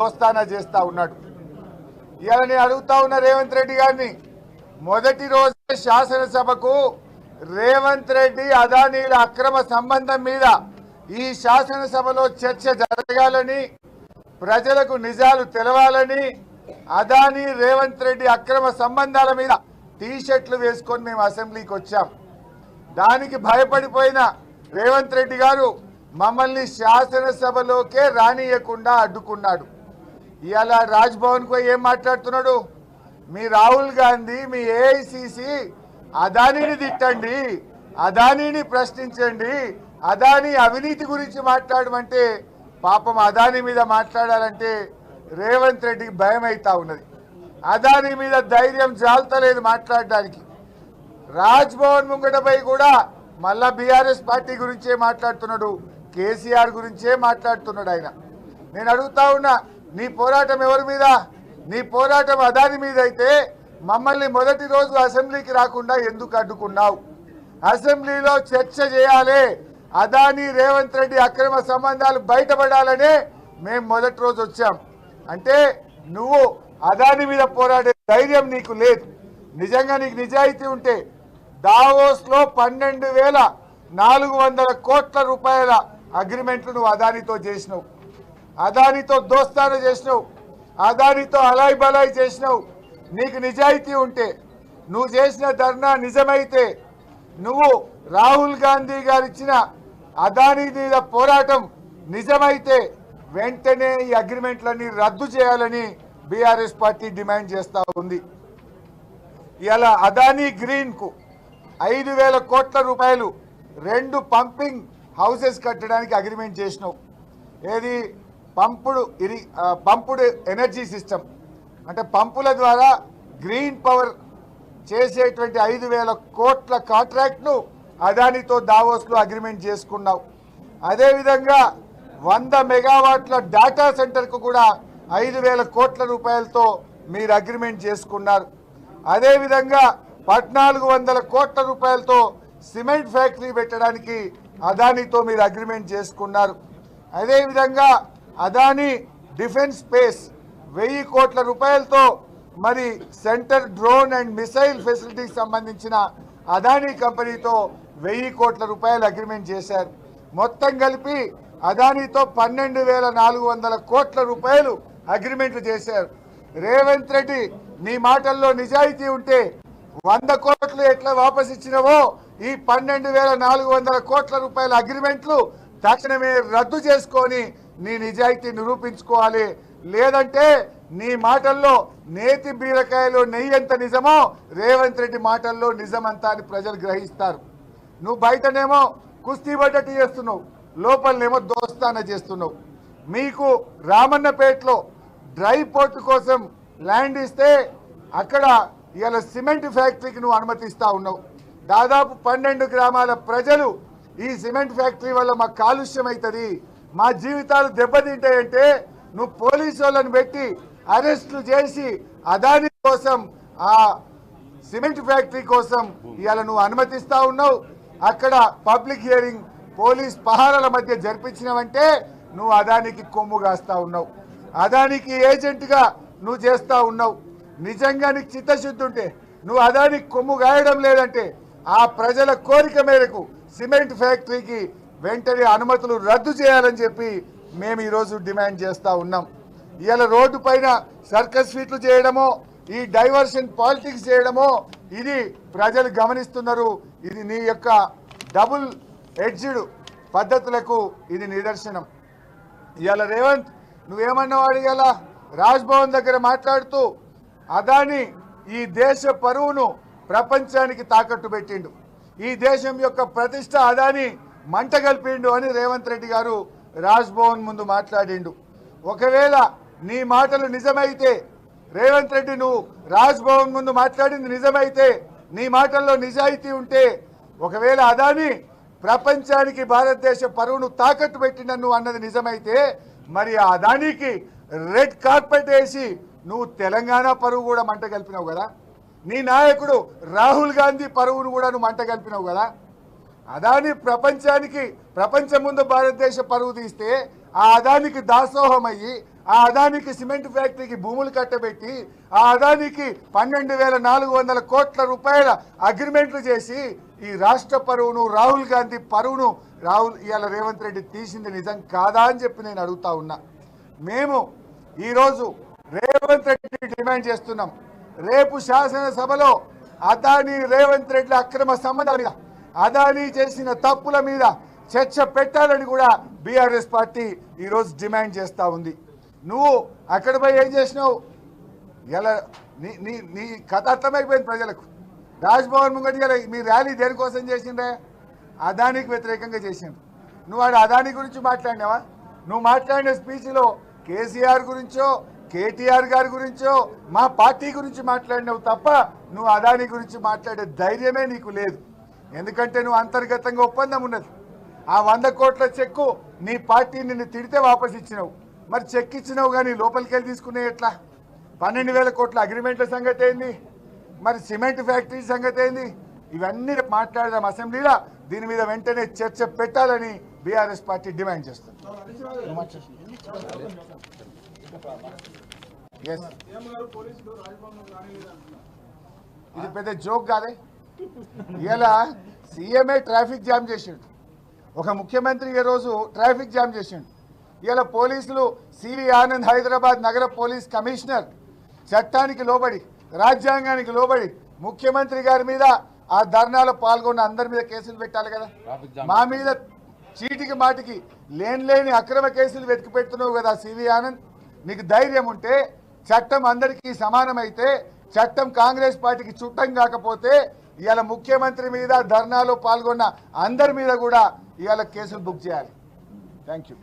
దోస్తానా చేస్తా ఉన్నాడు. ఇవాళ నేను అడుగుతా ఉన్న రేవంత్ రెడ్డి గారిని, మొదటి రోజు శాసనసభకు రేవంత్ రెడ్డి అదానీల అక్రమ సంబంధం మీద ఈ శాసనసభలో చర్చ జరగాలని, ప్రజలకు నిజాలు తెలవాలని, అదానీ రేవంత్ రెడ్డి అక్రమ సంబంధాల మీద టీషర్ట్లు వేసుకొని మేము అసెంబ్లీకి వచ్చాం. దానికి భయపడిపోయిన రేవంత్ రెడ్డి గారు మమ్మల్ని శాసనసభలోకే రానియకుండా అడ్డుకున్నాడు. ఇవాళ రాజ్భవన్ కు ఏం మాట్లాడుతున్నాడు? మీ రాహుల్ గాంధీ, మీ ఏఐసిసి అదానీని తిట్టండి, అదానీని ప్రశ్నించండి, అదానీ అవినీతి గురించి మాట్లాడమంటే పాపం అదానీ మీద మాట్లాడాలంటే రేవంత్ రెడ్డికి భయం అవుతా ఉన్నది. అదానీ మీద ధైర్యం జాలతలేదు మాట్లాడడానికి. రాజ్భవన్ ముంగటపై కూడా మళ్ళా బీఆర్ఎస్ పార్టీ గురించే మాట్లాడుతున్నాడు, కేసీఆర్ గురించే మాట్లాడుతున్నాడు ఆయన. నేను అడుగుతా ఉన్నా, నీ పోరాటం ఎవరి మీద? నీ పోరాటం అదాని మీద అయితే మమ్మల్ని మొదటి రోజు అసెంబ్లీకి రాకుండా ఎందుకు అడ్డుకున్నావు? అసెంబ్లీలో చర్చ చేయాలి, అదానీ రేవంత్ రెడ్డి అక్రమ సంబంధాలు బయటపడాలనే మేము మొదటి రోజు వచ్చాం. అంటే నువ్వు అదాని మీద పోరాడే ధైర్యం నీకు లేదు. నిజంగా నీకు నిజాయితీ ఉంటే దావోస్లో 12,400 కోట్ల రూపాయల అగ్రిమెంట్లు నువ్వు అదానితో చేసినావు, అదానితో దోస్తాను చేసినావు, అదానితో అలాయ్ బలాయ్ చేసినావు. నీకు నిజాయితీ ఉంటే, నువ్వు చేసిన ధర్నా నిజమైతే, నువ్వు రాహుల్ గాంధీ గారు ఇచ్చిన అదానీ మీద పోరాటం నిజమైతే వెంటనే ఈ అగ్రిమెంట్లన్నీ రద్దు చేయాలని బీఆర్ఎస్ పార్టీ డిమాండ్ చేస్తూ ఉంది. ఇలా అదానీ గ్రీన్ కు 5,000 కోట్ల రూపాయలు 2 పంపింగ్ హౌసెస్ కట్టడానికి అగ్రిమెంట్ చేసినావు. ఏది? పంపుడు ఎనర్జీ సిస్టమ్ అంటే పంపుల ద్వారా గ్రీన్ పవర్ చేసేటువంటి 5,000 కోట్ల కాంట్రాక్ట్ను అదానితో దావోస్లో అగ్రిమెంట్ చేసుకున్నావు. అదేవిధంగా 100 మెగావాట్ల డేటా సెంటర్కు కూడా 5,000 కోట్ల రూపాయలతో మీరు అగ్రిమెంట్ చేసుకున్నారు. అదేవిధంగా 1,400 కోట్ల రూపాయలతో సిమెంట్ ఫ్యాక్టరీ పెట్టడానికి అదానితో మీరు అగ్రిమెంట్ చేసుకున్నారు. అదేవిధంగా అదానీ డిఫెన్స్ స్పేస్ 1000 కోట్ల రూపాయలతో మరి సెంటర్ డ్రోన్ అండ్ మిసైల్ ఫెసిలిటీకి సంబంధించిన అదానీ కంపెనీతో 1000 కోట్ల రూపాయలు అగ్రిమెంట్ చేశారు. మొత్తం కలిపి అదానీతో 12,400 కోట్ల రూపాయలు అగ్రిమెంట్లు చేశారు. రేవంత్ రెడ్డి, నీ మాటల్లో నిజాయితీ ఉంటే 100 కోట్లు ఎట్లా వాపస్ ఇచ్చినవో ఈ 12,400 కోట్ల రూపాయల అగ్రిమెంట్లు తక్షణమే రద్దు చేసుకొని నీ నిజాయితీ నిరూపించుకోవాలి. లేదంటే నీ మాటల్లో నేతి బీరకాయలో నెయ్యి ఎంత నిజమో రేవంత్ రెడ్డి మాటల్లో నిజమంతా అని ప్రజలు గ్రహిస్తారు. నువ్వు బయటనేమో కుస్తీ పడ్డట్టు చేస్తున్నావు, లోపలనేమో దోస్తానా చేస్తున్నావు. మీకు రామన్నపేటలో డ్రై పోర్ట్ కోసం ల్యాండ్ ఇస్తే అక్కడ ఇవాళ సిమెంట్ ఫ్యాక్టరీకి నువ్వు అనుమతిస్తా ఉన్నావు. దాదాపు 12 గ్రామాల ప్రజలు ఈ సిమెంట్ ఫ్యాక్టరీ వల్ల మాకు కాలుష్యం అవుతుంది, మా జీవితాలు దెబ్బతింటాయంటే నువ్వు పోలీసు వాళ్ళని పెట్టి అరెస్టులు చేసి అదానీ కోసం, ఆ సిమెంట్ ఫ్యాక్టరీ కోసం ఇవాళ నువ్వు అనుమతిస్తా ఉన్నావు. అక్కడ పబ్లిక్ హియరింగ్ పోలీస్ పహారాల మధ్య జరిపించినవంటే నువ్వు అదానికి కొమ్ము కాస్తా ఉన్నావు, అదానికి ఏజెంట్గా నువ్వు చేస్తా ఉన్నావు. నిజంగా నీకు చిత్తశుద్ధి ఉంటే, నువ్వు అదానికి కొమ్ము గాయడం లేదంటే ఆ ప్రజల కోరిక మేరకు సిమెంట్ ఫ్యాక్టరీకి వెంటనే అనుమతులు రద్దు చేయాలని చెప్పి మేము ఈరోజు డిమాండ్ చేస్తూ ఉన్నాం. ఇవాళ రోడ్డు పైన సర్కస్ ఫీట్లు చేయడమో, ఈ డైవర్షన్ పాలిటిక్స్ చేయడమో ఇది ప్రజలు గమనిస్తున్నారు. ఇది నీ యొక్క డబుల్ ఎడ్జ్డ్ పద్ధతులకు ఇది నిదర్శనం. ఇవాళ రేవంత్ నువ్వేమన్నావు? ఇవాళ రాజ్భవన్ దగ్గర మాట్లాడుతూ అదానీ ఈ దేశ పరువును ప్రపంచానికి తాకట్టు పెట్టిండు, ఈ దేశం యొక్క ప్రతిష్ట అదానీ మంట కలిపిండు అని రేవంత్ రెడ్డి గారు రాజ్భవన్ ముందు మాట్లాడిండు. ఒకవేళ నీ మాటలు నిజమైతే రేవంత్ రెడ్డి, నువ్వు రాజ్భవన్ ముందు మాట్లాడింది నిజమైతే, నీ మాటల్లో నిజాయితీ ఉంటే, ఒకవేళ అదానీ ప్రపంచానికి భారతదేశ పరువును తాకట్టు పెట్టిండని నువ్వు అన్నది నిజమైతే, మరి ఆ అదానీకి రెడ్ కార్పెట్ వేసి నువ్వు తెలంగాణ పరువు కూడా మంట కలిపినావు కదా. నీ నాయకుడు రాహుల్ గాంధీ పరువును కూడా నువ్వు మంట కలిపినావు కదా. అదానీ ప్రపంచం ముందు భారతదేశ పరువు తీస్తే ఆ అదానికి దాసోహం అయ్యి ఆ అదానికి సిమెంట్ ఫ్యాక్టరీకి భూములు కట్టబెట్టి ఆ అదానికి 12,400 కోట్ల రూపాయల అగ్రిమెంట్లు చేసి ఈ రాష్ట్ర పరువును రాహుల్ గాంధీ పరువును ఇవాళ రేవంత్ రెడ్డి తీసింది నిజం కాదా అని చెప్పి నేను అడుగుతా ఉన్నా. మేము ఈరోజు రేవంత్ రెడ్డి డిమాండ్ చేస్తున్నాం, రేపు శాసనసభలో అదానీ రేవంత్ రెడ్డి అక్రమ సంబంధాల మీద అదానీ చేసిన తప్పుల మీద చర్చ పెట్టాలని కూడా బీఆర్ఎస్ పార్టీ ఈరోజు డిమాండ్ చేస్తూ ఉంది. నువ్వు అక్కడ పోయి ఏం చేసినావు? ఇలా నీ కథ అర్థమైపోయింది ప్రజలకు. రాజ్భవన్ ముంగటి మీ ర్యాలీ దేనికోసం చేసిండ్రే? అదానికి వ్యతిరేకంగా చేసిండ్రు. నువ్వు ఆడ అదానీ గురించి మాట్లాడినావా? నువ్వు మాట్లాడిన స్పీచ్లో కేసీఆర్ గురించో కేటీఆర్ గారి గురించో మా పార్టీ గురించి మాట్లాడినావు తప్ప నువ్వు అదానీ గురించి మాట్లాడే ధైర్యమే నీకు లేదు. ఎందుకంటే నువ్వు అంతర్గతంగా ఒప్పందం ఉన్నది. ఆ 100 కోట్ల చెక్కు నీ పార్టీ నిన్ను తిడితే వాపస్ ఇచ్చినావు. మరి చెక్ ఇచ్చినావు కానీ లోపలికి వెళ్ళి తీసుకునే ఎట్లా? 12,000 కోట్ల అగ్రిమెంట్ల సంగతి ఏంది? మరి సిమెంట్ ఫ్యాక్టరీ సంగతి ఏంది? ఇవన్నీ మాట్లాడదాం అసెంబ్లీలో. దీని మీద వెంటనే చర్చ పెట్టాలని బీఆర్ఎస్ పార్టీ డిమాండ్ చేస్తుంది. ఇది పెద్ద జోక్ కాదే. ఇలా సీఎంఏ ట్రాఫిక్ జామ్ చేసిండు, ఒక ముఖ్యమంత్రి ఈ రోజు ట్రాఫిక్ జామ్ చేసిండు. ఇలా పోలీసులు సివి ఆనంద్ హైదరాబాద్ నగర పోలీస్ కమిషనర్ చట్టానికి లోబడి రాజ్యాంగానికి లోబడి ముఖ్యమంత్రి గారి మీద ఆ ధర్నాలో పాల్గొన్న అందరి మీద కేసులు పెట్టాలి కదా. మా మీద చీటికి మాటికి లేని అక్రమ కేసులు వెతికి పెడుతున్నావు కదా సివి ఆనంద్. నీకు ధైర్యం ఉంటే చట్టం అందరికీ సమానమైతే చట్టం కాంగ్రెస్ పార్టీకి చుట్టం కాకపోతే ఇవాళ ముఖ్యమంత్రి మీద ధర్నాలో పాల్గొన్న అందరి మీద కూడా ఇవాళ కేసులు బుక్ చేయాలి. Thank you.